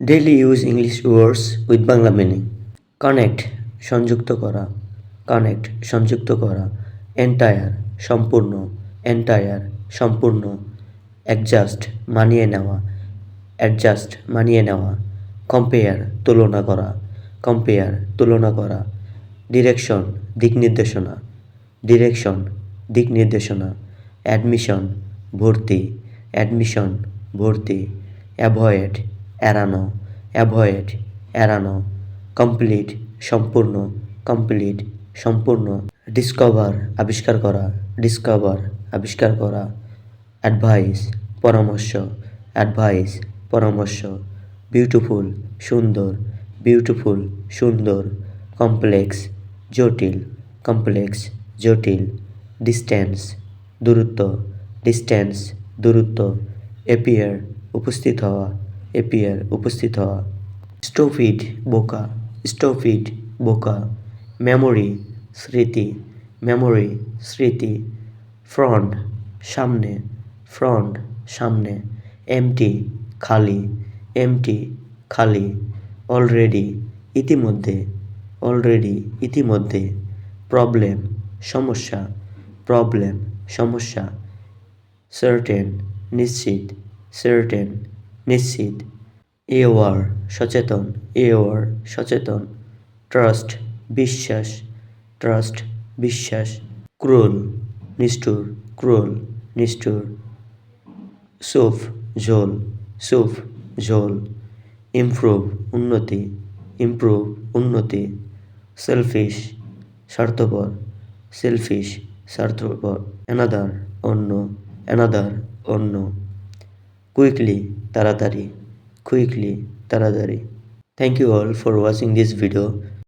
Daily use English words with Bangla meaning. Connect সংযুক্ত করা, connect সংযুক্ত করা, entire সম্পূর্ণ, entire সম্পূর্ণ, adjust মানিয়ে নেওয়া, adjust মানিয়ে নেওয়া, compare তুলনা করা, compare তুলনা করা, direction দিক নির্দেশনা, direction দিক নির্দেশনা, admission ভর্তি, admission ভর্তি, avoid এড়ানো, avoid এড়ানো, complete সম্পূর্ণ, complete সম্পূর্ণ, discover আবিষ্কার করা, discover আবিষ্কার করা, advice পরামর্শ, advice পরামর্শ, beautiful সুন্দর, beautiful সুন্দর, complex জটিল, complex জটিল, distance দূরত্ব, distance দূরত্ব, appear উপস্থিত হওয়া, appear উপস্থিত হওয়া, stupid বোকা, stupid বোকা, memory স্মৃতি, memory স্মৃতি, front সামনে, front সামনে, empty খালি, empty খালি, already ইতিমধ্যে, already ইতিমধ্যে, problem সমস্যা, problem সমস্যা, certain নিশ্চিত, certain নিশ্চিত, aware সচেতন, aware সচেতন, trust বিশ্বাস, trust বিশ্বাস, cruel নিষ্ঠুর, cruel নিষ্ঠুর, soup ঝোল, soup ঝোল, improve উন্নতি, improve উন্নতি, selfish স্বার্থপর, selfish স্বার্থপর, another অন্য, another অন্য, quickly তাড়াতাড়ি, quickly তাড়াতাড়ি. Thank you all for watching this video.